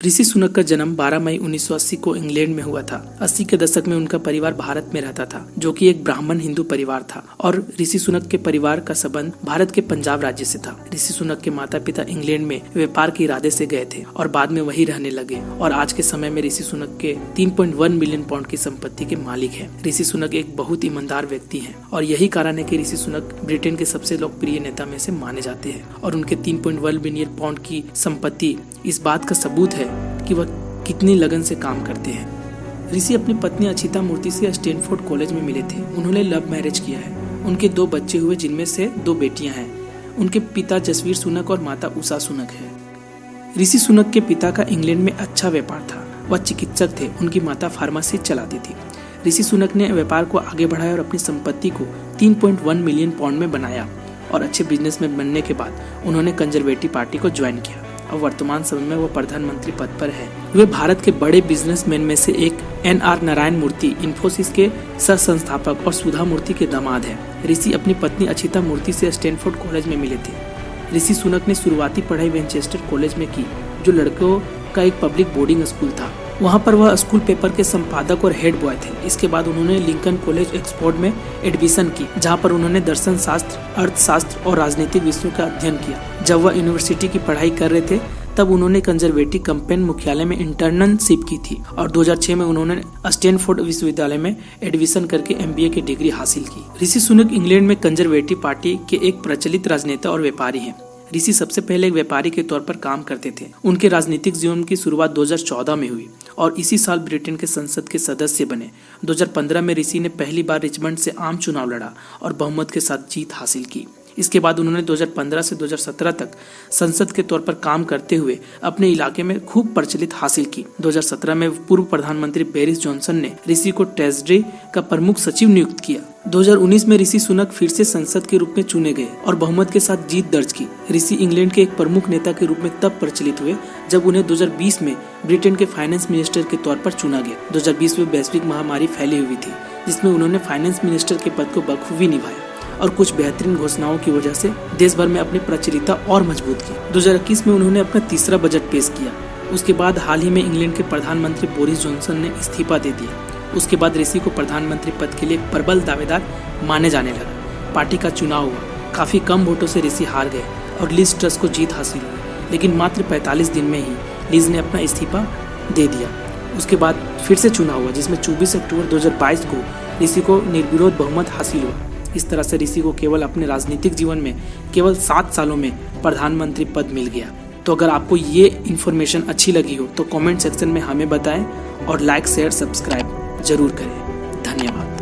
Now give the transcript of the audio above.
ऋषि सुनक का जन्म 12 मई 1980 को इंग्लैंड में हुआ था। 80 के दशक में उनका परिवार भारत में रहता था, जो कि एक ब्राह्मण हिंदू परिवार था और ऋषि सुनक के परिवार का संबंध भारत के पंजाब राज्य से था। ऋषि सुनक के माता पिता इंग्लैंड में व्यापार के इरादे से गए थे और बाद में वही रहने लगे और आज के समय में ऋषि सुनक के 3.1 मिलियन पाउंड की संपत्ति के मालिक है। ऋषि सुनक एक बहुत ईमानदार व्यक्ति है और यही कारण है कि ऋषि सुनक ब्रिटेन के सबसे लोकप्रिय नेता में से माने जाते हैं और उनके 3.1 मिलियन पाउंड की संपत्ति इस बात का सबूत है कि वह कितनी लगन से काम करते हैं। ऋषि अपनी पत्नी अचिता मूर्ति से स्टैनफोर्ड कॉलेज में मिले थे। उन्होंने लव मैरिज किया है। उनके 2 बच्चे हुए, जिनमें से 2 बेटियां हैं। उनके पिता जसवीर सुनक और माता उषा सुनक है। ऋषि सुनक के पिता का इंग्लैंड में अच्छा व्यापार था। वह चिकित्सक थे। उनकी माता फार्मेसी चलाती थी। ऋषि सुनक ने व्यापार को आगे बढ़ाया और अपनी संपत्ति को 3.1 मिलियन पाउंड में बनाया और अच्छे बिजनेसमैन बनने के बाद उन्होंने कंजर्वेटिव पार्टी को ज्वाइन किया और वर्तमान समय में वो प्रधानमंत्री पद पर है। वे भारत के बड़े बिजनेसमैन में से एक NR नारायण मूर्ति, इन्फोसिस के सह संस्थापक और सुधा मूर्ति के दामाद हैं। ऋषि अपनी पत्नी अचिता मूर्ति से स्टैनफोर्ड कॉलेज में मिले थे। ऋषि सुनक ने शुरुआती पढ़ाई विंचेस्टर कॉलेज में की, जो लड़कों का एक पब्लिक बोर्डिंग स्कूल था। वहाँ पर वह स्कूल पेपर के संपादक और हेड बॉय थे। इसके बाद उन्होंने लिंकन कॉलेज ऑक्सफोर्ड में एडमिशन की, जहाँ पर उन्होंने दर्शन शास्त्र, अर्थशास्त्र और राजनीतिक विषयों का अध्ययन किया। जब वह यूनिवर्सिटी की पढ़ाई कर रहे थे तब उन्होंने कंजर्वेटिव कंपेन मुख्यालय में इंटर्नशिप की थी और 2006 में उन्होंने स्टैनफोर्ड विश्वविद्यालय में एडमिशन करके MBA की डिग्री हासिल की। ऋषि सुनक इंग्लैंड में कंजर्वेटिव पार्टी के एक प्रचलित राजनेता और व्यापारी हैं। ऋषि सबसे पहले एक व्यापारी के तौर पर काम करते थे। उनके राजनीतिक जीवन की शुरुआत 2014 में हुई और इसी साल ब्रिटेन के संसद के सदस्य बने। 2015 में ऋषि ने पहली बार रिचमंड से आम चुनाव लड़ा और बहुमत के साथ जीत हासिल की। इसके बाद उन्होंने 2015 से 2017 तक संसद के तौर पर काम करते हुए अपने इलाके में खूब प्रचलित हासिल की। 2017 में पूर्व प्रधानमंत्री बोरिस जॉनसन ने ऋषि को ट्रेजरी का प्रमुख सचिव नियुक्त किया। 2019 में ऋषि सुनक फिर से संसद के रूप में चुने गए और बहुमत के साथ जीत दर्ज की। ऋषि इंग्लैंड के एक प्रमुख नेता के रूप में तब प्रचलित हुए जब उन्हें 2020 में ब्रिटेन के फाइनेंस मिनिस्टर के तौर पर चुना गया। 2020 में वैश्विक महामारी फैली हुई थी, जिसमें उन्होंने फाइनेंस मिनिस्टर के पद को बखूबी निभाया और कुछ बेहतरीन घोषणाओं की वजह से देश भर में अपनी प्रचलितता और मजबूत की। 2021 में उन्होंने अपना तीसरा बजट पेश किया। उसके बाद हाल ही में इंग्लैंड के प्रधानमंत्री बोरिस जॉनसन ने इस्तीफा दे दिया। उसके बाद ऋषि को प्रधानमंत्री पद के लिए प्रबल दावेदार माने जाने लगा। पार्टी का चुनाव हुआ। काफी कम वोटों से ऋषि हार गए और लिज ट्रस को जीत हासिल हुई, लेकिन मात्र 45 दिन में ही लिज ने अपना इस्तीफा दे दिया। उसके बाद फिर से चुनाव हुआ, जिसमें 24 अक्टूबर 2022 को ऋषि को निर्विरोध बहुमत हासिल हुआ। इस तरह से ऋषि को केवल अपने राजनीतिक जीवन में केवल 7 सालों में प्रधानमंत्री पद मिल गया। तो अगर आपको ये इन्फॉर्मेशन अच्छी लगी हो तो कमेंट सेक्शन में हमें बताएं और लाइक, शेयर, सब्सक्राइब जरूर करें। धन्यवाद।